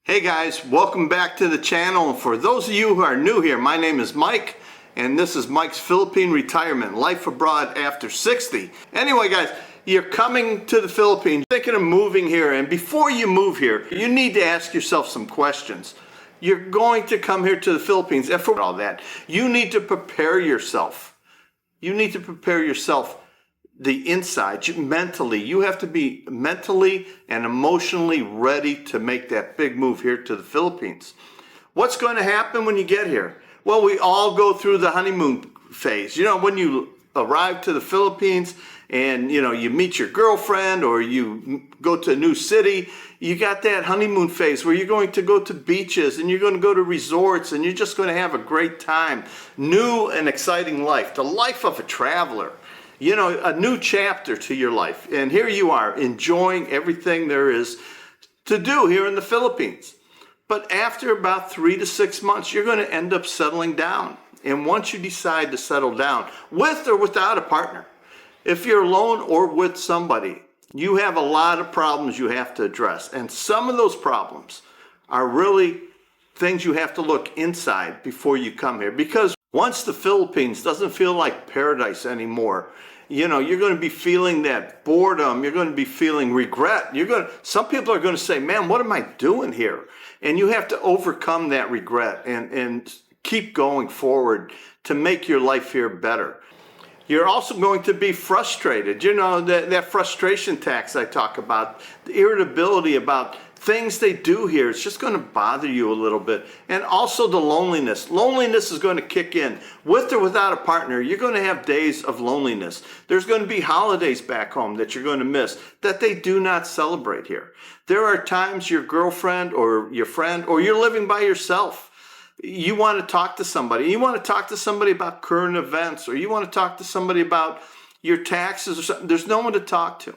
Hey guys, welcome back to the channel. And for those of you who are new here, my name is Mike, and this is Mike's Philippine Retirement, Life Abroad After 60. Anyway guys, you're coming to the Philippines, thinking of moving here, and before you move here, you need to ask yourself some questions. You're going to come here to the Philippines, and for all that, you need to prepare yourself. You need to prepare yourself the inside, mentally. You have to be mentally and emotionally ready to make that big move here to the Philippines. What's going to happen when you get here? Well, we all go through the honeymoon phase. You know, when you arrive to the Philippines and, you know, you meet your girlfriend or you go to a new city, you got that honeymoon phase where you're going to go to beaches and you're going to go to resorts and you're just going to have a great time. New and exciting life, the life of a traveler. You know, a new chapter to your life. And here you are, enjoying everything there is to do here in the Philippines. But after about 3 to 6 months, you're going to end up settling down. And once you decide to settle down, with or without a partner, if you're alone or with somebody, you have a lot of problems you have to address. And some of those problems are really things you have to look inside before you come here. Because once the Philippines doesn't feel like paradise anymore, you know, you're going to be feeling that boredom. You're going to be feeling regret. Some people are going to say, man, what am I doing here? And you have to overcome that regret and keep going forward to make your life here better. You're also going to be frustrated. You know, that frustration tax I talk about, the irritability about things they do here, it's just going to bother you a little bit. And also the loneliness. Loneliness is going to kick in. With or without a partner, you're going to have days of loneliness. There's going to be holidays back home that you're going to miss that they do not celebrate here. There are times your girlfriend or your friend, or you're living by yourself, you want to talk to somebody. You want to talk to somebody about current events, or you want to talk to somebody about your taxes or something. There's no one to talk to.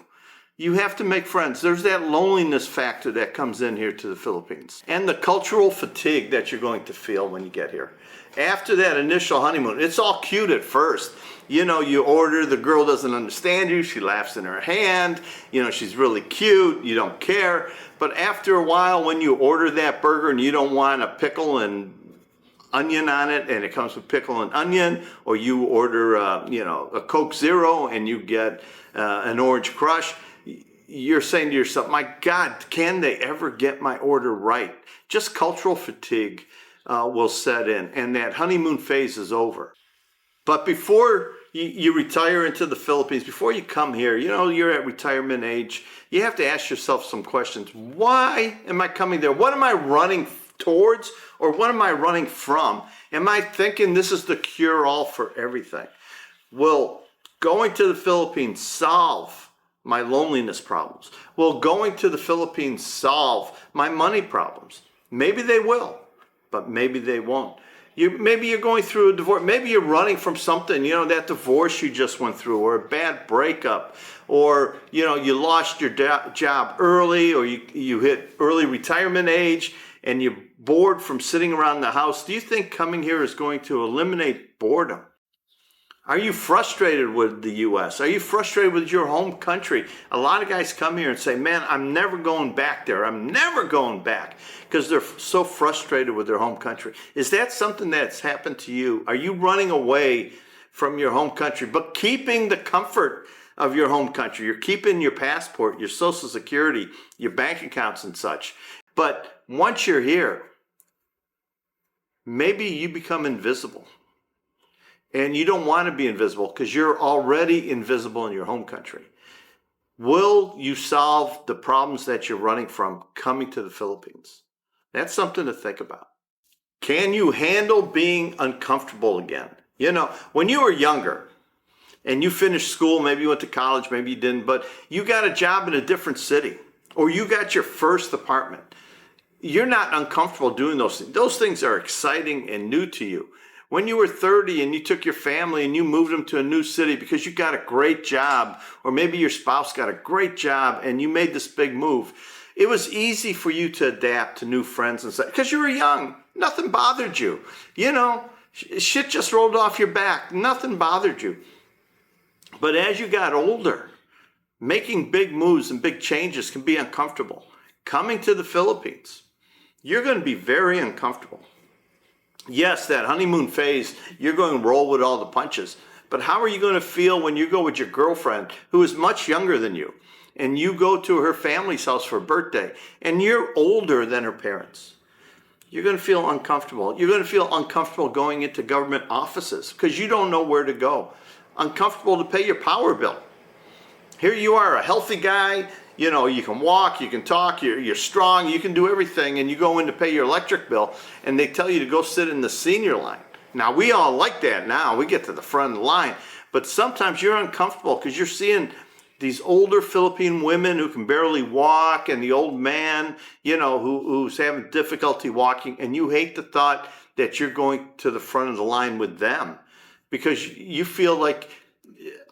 You have to make friends. There's that loneliness factor that comes in here to the Philippines. And the cultural fatigue that you're going to feel when you get here. After that initial honeymoon, it's all cute at first. You know, you order, the girl doesn't understand you, she laughs in her hand, you know, she's really cute, you don't care. But after a while, when you order that burger and you don't want a pickle and onion on it, and it comes with pickle and onion, or you order, you know, a Coke Zero and you get an Orange Crush, you're saying to yourself, my God, can they ever get my order right? Just cultural fatigue will set in, and that honeymoon phase is over. But before you retire into the Philippines, before you come here, you know, you're at retirement age, you have to ask yourself some questions. Why am I coming there? What am I running towards, or what am I running from? Am I thinking this is the cure-all for everything? Will going to the Philippines solve my loneliness problems? Will going to the Philippines solve my money problems? Maybe they will, but maybe they won't. Maybe you're going through a divorce. Maybe you're running from something, you know, that divorce you just went through, or a bad breakup, or, you know, you lost your job early, or you hit early retirement age and you're bored from sitting around the house. Do you think coming here is going to eliminate boredom? Are you frustrated with the U.S.? Are you frustrated with your home country? A lot of guys come here and say, man, I'm never going back there. I'm never going back, because they're so frustrated with their home country. Is that something that's happened to you? Are you running away from your home country, but keeping the comfort of your home country? You're keeping your passport, your Social Security, your bank accounts and such. But once you're here, maybe you become invisible. And you don't want to be invisible because you're already invisible in your home country. Will you solve the problems that you're running from coming to the Philippines? That's something to think about. Can you handle being uncomfortable again? You know, when you were younger and you finished school, maybe you went to college, maybe you didn't, but you got a job in a different city, or you got your first apartment. You're not uncomfortable doing those things. Those things are exciting and new to you. When you were 30 and you took your family and you moved them to a new city because you got a great job, or maybe your spouse got a great job and you made this big move, it was easy for you to adapt to new friends and stuff because you were young. Nothing bothered you. You know, shit just rolled off your back. Nothing bothered you. But as you got older, making big moves and big changes can be uncomfortable. Coming to the Philippines, you're going to be very uncomfortable. Yes, that honeymoon phase, you're going to roll with all the punches. But how are you going to feel when you go with your girlfriend who is much younger than you and you go to her family's house for a birthday and you're older than her parents? You're going to feel uncomfortable. You're going to feel uncomfortable going into government offices because you don't know where to go. Uncomfortable to pay your power bill. Here you are, a healthy guy, you know, you can walk, you can talk, you're strong, you can do everything, and you go in to pay your electric bill, and they tell you to go sit in the senior line. Now, we all like that now. We get to the front of the line. But sometimes you're uncomfortable because you're seeing these older Philippine women who can barely walk, and the old man, you know, who's having difficulty walking, and you hate the thought that you're going to the front of the line with them because you feel like,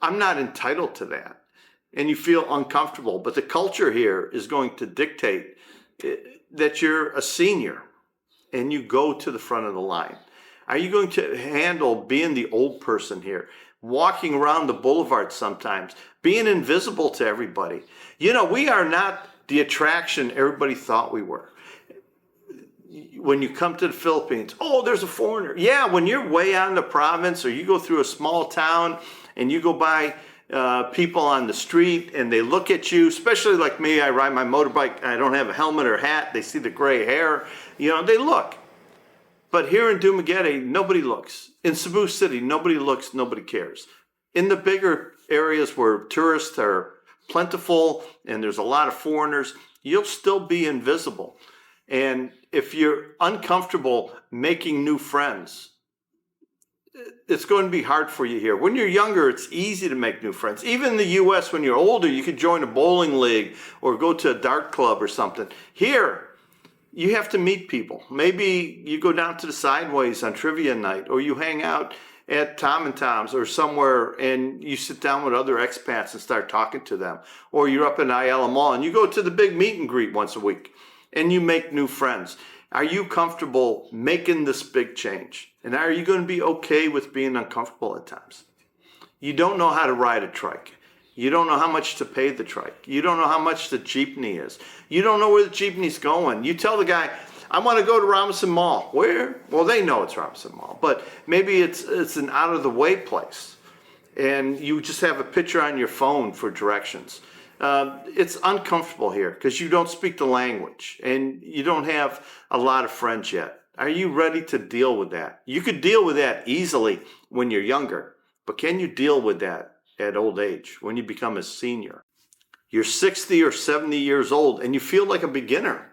I'm not entitled to that. And you feel uncomfortable. But the culture here is going to dictate that you're a senior and you go to the front of the line. Are you going to handle being the old person here, walking around the boulevard sometimes, being invisible to everybody? You know, we are not the attraction everybody thought we were. When you come to the Philippines, oh, there's a foreigner. Yeah, when you're way out in the province or you go through a small town and you go by people on the street and they look at you, especially like me, I ride my motorbike, I don't have a helmet or hat, they see the gray hair, you know, they look. But here in Dumaguete, nobody looks. In Cebu City, nobody looks, nobody cares. In the bigger areas where tourists are plentiful and there's a lot of foreigners, you'll still be invisible. And if you're uncomfortable making new friends, it's going to be hard for you here. When you're younger, it's easy to make new friends. Even in the U.S., when you're older, you could join a bowling league or go to a dart club or something. Here, you have to meet people. Maybe you go down to the Sideways on trivia night, or you hang out at Tom and Tom's or somewhere and you sit down with other expats and start talking to them. Or you're up in Ayala Mall and you go to the big meet and greet once a week and you make new friends. Are you comfortable making this big change? And are you going to be okay with being uncomfortable at times? You don't know how to ride a trike. You don't know how much to pay the trike. You don't know how much the jeepney is. You don't know where the jeepney's going. You tell the guy, I want to go to Robinson Mall. Where? Well, they know it's Robinson Mall, but maybe it's an out-of-the-way place. And you just have a picture on your phone for directions. It's uncomfortable here because you don't speak the language and you don't have a lot of friends yet. Are you ready to deal with that? You could deal with that easily when you're younger, but can you deal with that at old age when you become a senior? You're 60 or 70 years old and you feel like a beginner.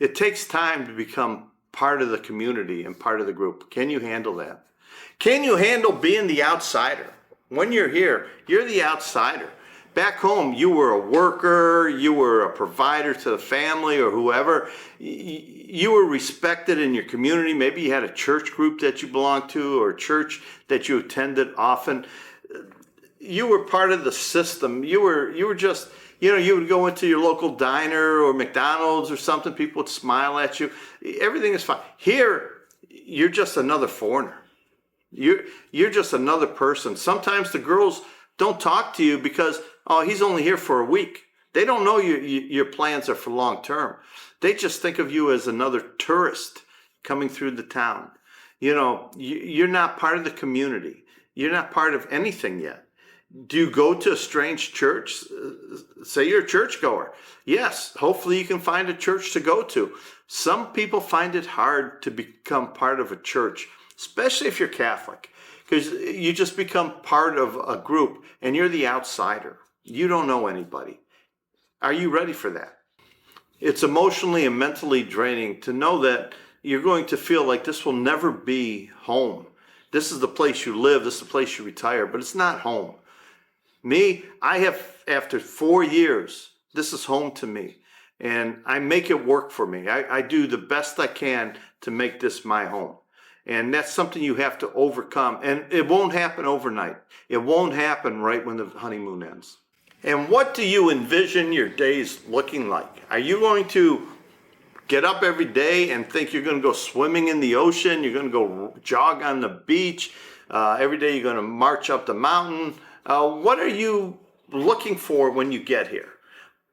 It takes time to become part of the community and part of the group. Can you handle that? Can you handle being the outsider? When you're here, you're the outsider. Back home, you were a worker, you were a provider to the family or whoever. You were respected in your community. Maybe you had a church group that you belonged to or a church that you attended often. You were part of the system. You were just, you know, you would go into your local diner or McDonald's or something, people would smile at you. Everything is fine. Here, you're just another foreigner. You're just another person. Sometimes the girls don't talk to you because, oh, he's only here for a week. They don't know your plans are for long term. They just think of you as another tourist coming through the town. You know, you're not part of the community. You're not part of anything yet. Do you go to a strange church? Say you're a churchgoer. Yes, hopefully you can find a church to go to. Some people find it hard to become part of a church, especially if you're Catholic, because you just become part of a group and you're the outsider. You don't know anybody. Are you ready for that? It's emotionally and mentally draining to know that you're going to feel like this will never be home. This is the place you live, this is the place you retire, but it's not home. Me, I have, after 4 years, this is home to me. And I make it work for me. I do the best I can to make this my home. And that's something you have to overcome. And it won't happen overnight. It won't happen right when the honeymoon ends. And what do you envision your days looking like? Are you going to get up every day and think you're going to go swimming in the ocean? You're going to go jog on the beach? Every day you're going to march up the mountain? What are you looking for when you get here?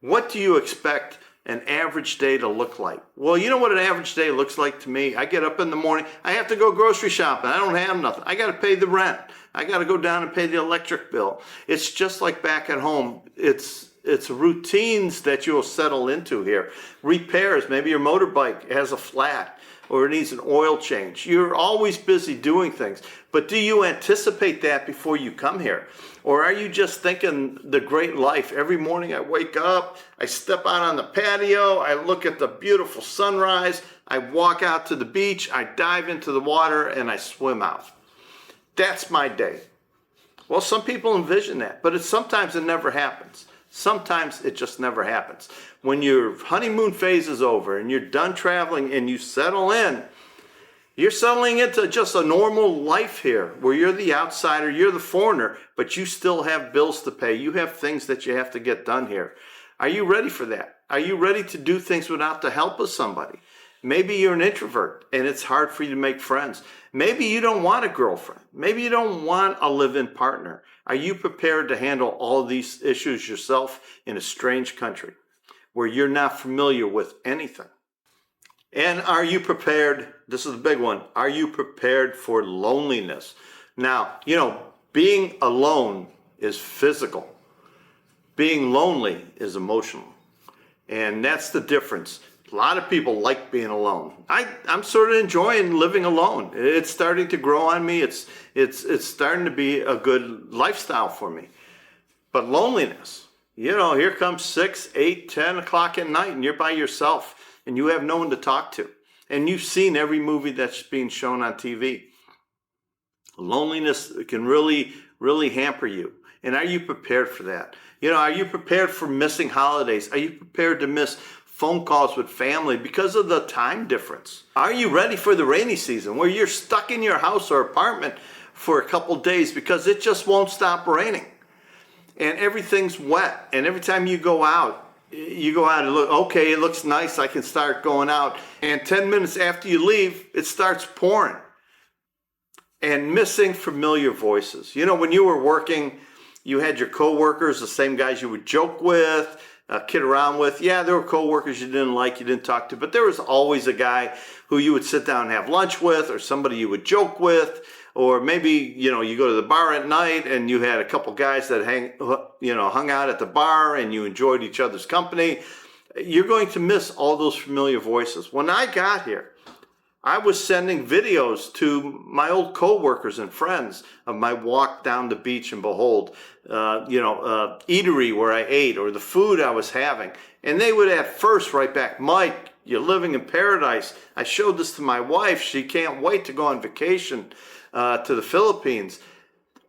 What do you expect an average day to look like? Well, you know what an average day looks like to me? I get up in the morning, I have to go grocery shopping. I don't have nothing. I got to pay the rent. I got to go down and pay the electric bill. It's just like back at home. It's routines that you'll settle into here. Repairs, maybe your motorbike has a flat or it needs an oil change. You're always busy doing things. But do you anticipate that before you come here? Or are you just thinking the great life? Every morning I wake up, I step out on the patio, I look at the beautiful sunrise, I walk out to the beach, I dive into the water, and I swim out. That's my day. Well, some people envision that, but sometimes it never happens. Sometimes it just never happens. When your honeymoon phase is over and you're done traveling and you settle in, you're settling into just a normal life here where you're the outsider, you're the foreigner, but you still have bills to pay. You have things that you have to get done here. Are you ready for that? Are you ready to do things without the help of somebody? Maybe you're an introvert and it's hard for you to make friends. Maybe you don't want a girlfriend. Maybe you don't want a live-in partner. Are you prepared to handle all these issues yourself in a strange country where you're not familiar with anything? And are you prepared? This is the big one. Are you prepared for loneliness? Now, being alone is physical. Being lonely is emotional. And that's the difference. A lot of people like being alone. I'm sort of enjoying living alone. It's starting to grow on me. It's starting to be a good lifestyle for me. But loneliness, here comes 6, 8, 10 o'clock at night and you're by yourself and you have no one to talk to. And you've seen every movie that's being shown on TV. Loneliness can really, really hamper you. And are you prepared for that? Are you prepared for missing holidays? Are you prepared to miss phone calls with family because of the time difference? Are you ready for the rainy season where you're stuck in your house or apartment for a couple days because it just won't stop raining and everything's wet, and every time you go out and look, okay, it looks nice, I can start going out, and 10 minutes after you leave it starts pouring? And missing familiar voices. When you were working, you had your coworkers, the same guys you would joke with, kid around with. Yeah, there were coworkers you didn't like, you didn't talk to, but there was always a guy who you would sit down and have lunch with, or somebody you would joke with, or maybe you go to the bar at night and you had a couple guys that hung out at the bar and you enjoyed each other's company. You're going to miss all those familiar voices. When I got here, I was sending videos to my old coworkers and friends of my walk down the beach and behold, eatery where I ate or the food I was having. And they would at first write back, "Mike, you're living in paradise. I showed this to my wife. She can't wait to go on vacation to the Philippines."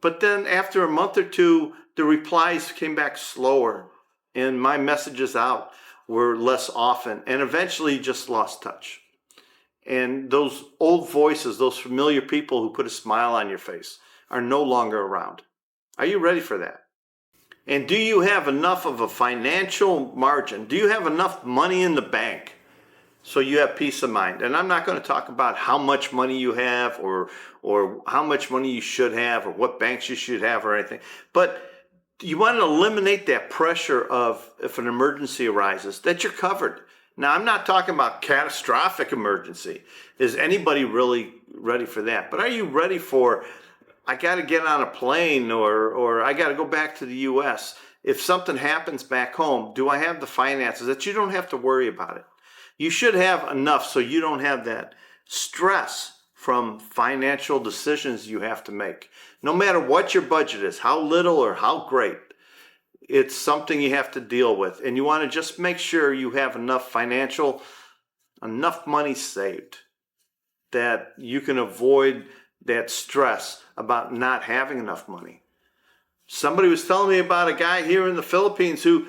But then after a month or two, the replies came back slower and my messages out were less often and eventually just lost touch. And those old voices, those familiar people who put a smile on your face are no longer around. Are you ready for that? And do you have enough of a financial margin? Do you have enough money in the bank so you have peace of mind? And I'm not going to talk about how much money you have or how much money you should have or what banks you should have or anything. But you want to eliminate that pressure of, if an emergency arises, that you're covered. Now, I'm not talking about catastrophic emergency. Is anybody really ready for that? But are you ready for, I got to get on a plane or I got to go back to the U.S. If something happens back home, do I have the finances that you don't have to worry about it? You should have enough so you don't have that stress from financial decisions you have to make. No matter what your budget is, how little or how great, it's something you have to deal with. And you want to just make sure you have enough money saved that you can avoid that stress about not having enough money. Somebody was telling me about a guy here in the Philippines who,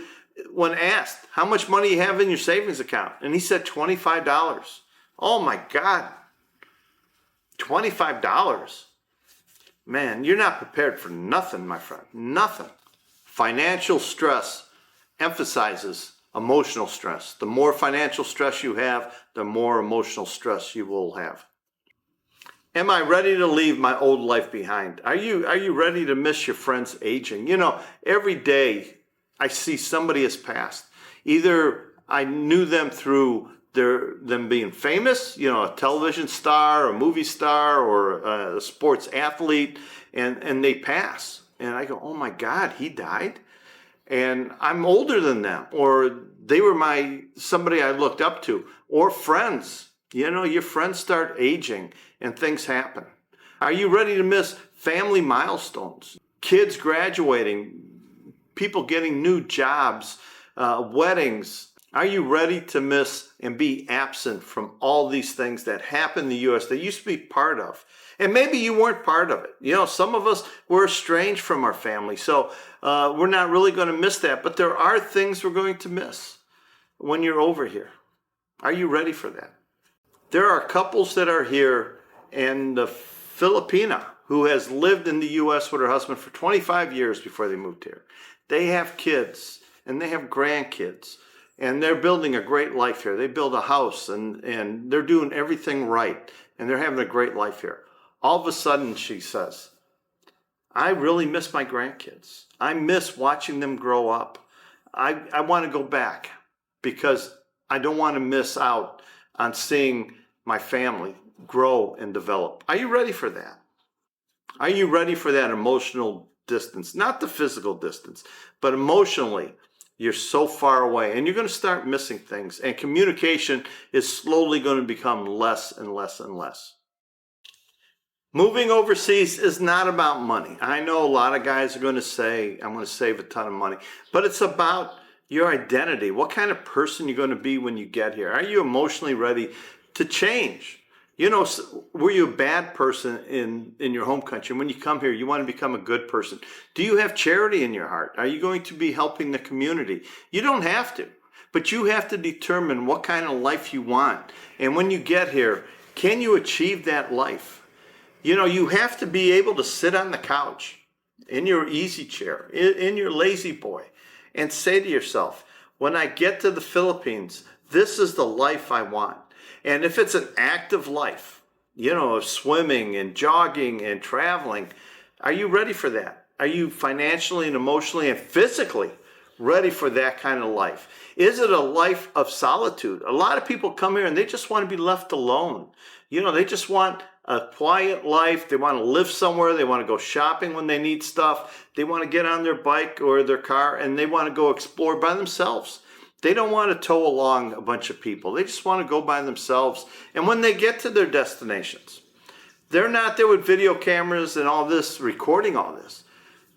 when asked, how much money you have in your savings account? And he said $25. Oh my God, $25. Man, you're not prepared for nothing, my friend, nothing. Financial stress emphasizes emotional stress. The more financial stress you have, the more emotional stress you will have. Am I ready to leave my old life behind? Are you ready to miss your friends aging? Every day I see somebody has passed, either I knew them through them being famous, you know, a television star, a movie star, or a sports athlete, and they pass. And I go, oh my God, he died? And I'm older than them, or they were somebody I looked up to, or friends. You know, your friends start aging and things happen. Are you ready to miss family milestones? Kids graduating, people getting new jobs, weddings. Are you ready to miss and be absent from all these things that happen in the U.S. that you used to be part of? And maybe you weren't part of it. You know, some of us were estranged from our family, so we're not really going to miss that. But there are things we're going to miss when you're over here. Are you ready for that? There are couples that are here, and the Filipina who has lived in the U.S. with her husband for 25 years before they moved here. They have kids, and they have grandkids, and they're building a great life here. They build a house, and they're doing everything right, and they're having a great life here. All of a sudden, she says, I really miss my grandkids. I miss watching them grow up. I want to go back because I don't want to miss out on seeing my family grow and develop. Are you ready for that? Are you ready for that emotional distance? Not the physical distance, but emotionally, you're so far away, and you're going to start missing things, and communication is slowly going to become less and less and less. Moving overseas is not about money. I know a lot of guys are going to say, I'm going to save a ton of money, but it's about your identity. What kind of person you're going to be when you get here? Are you emotionally ready to change? You know, were you a bad person in your home country? When you come here, you want to become a good person. Do you have charity in your heart? Are you going to be helping the community? You don't have to, but you have to determine what kind of life you want. And when you get here, can you achieve that life? You know, you have to be able to sit on the couch, in your easy chair, in your lazy boy, and say to yourself, when I get to the Philippines, this is the life I want. And if it's an active life, you know, of swimming and jogging and traveling, are you ready for that? Are you financially and emotionally and physically ready for that kind of life? Is it a life of solitude? A lot of people come here and they just want to be left alone. You know, they just want a quiet life. They want to live somewhere. They want to go shopping when they need stuff. They want to get on their bike or their car and they want to go explore by themselves. They don't want to tow along a bunch of people. They just want to go by themselves. And when they get to their destinations, they're not there with video cameras and all this, recording all this.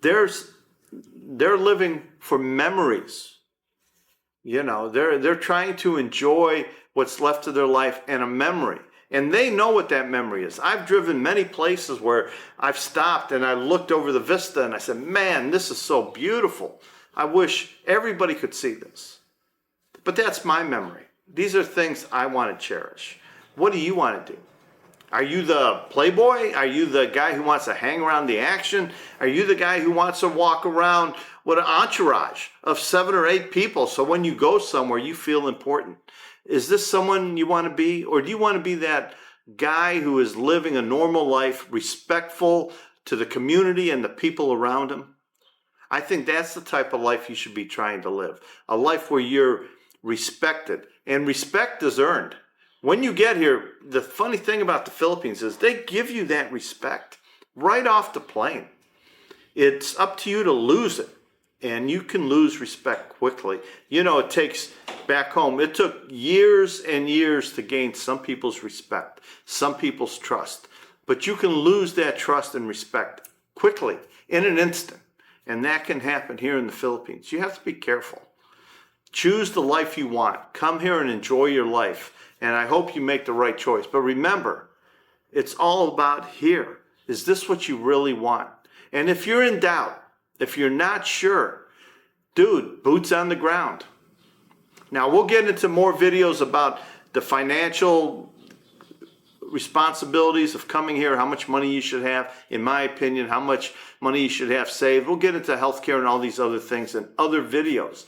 They're living for memories. You know, they're trying to enjoy what's left of their life and a memory. And they know what that memory is. I've driven many places where I've stopped and I looked over the vista and I said, man, this is so beautiful. I wish everybody could see this. But that's my memory. These are things I want to cherish. What do you want to do? Are you the playboy? Are you the guy who wants to hang around the action? Are you the guy who wants to walk around with an entourage of 7 or 8 people so when you go somewhere you feel important? Is this someone you want to be? Or do you want to be that guy who is living a normal life, respectful to the community and the people around him? I think that's the type of life you should be trying to live. A life where you're respected, and respect is earned. When you get here, the funny thing about the Philippines is they give you that respect right off the plane. It's up to you to lose it, and you can lose respect quickly. You know, it takes, back home, it took years and years to gain some people's respect, some people's trust, but you can lose that trust and respect quickly, in an instant, and that can happen here in the Philippines. You have to be careful. Choose the life you want. Come here and enjoy your life. And I hope you make the right choice. But remember, it's all about here. Is this what you really want? And if you're in doubt, if you're not sure, dude, boots on the ground. Now, we'll get into more videos about the financial responsibilities of coming here, how much money you should have, in my opinion, how much money you should have saved. We'll get into healthcare and all these other things in other videos.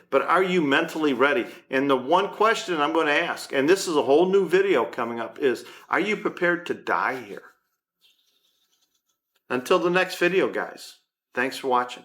But are you mentally ready? And the one question I'm going to ask, and this is a whole new video coming up, is are you prepared to die here? Until the next video, guys. Thanks for watching.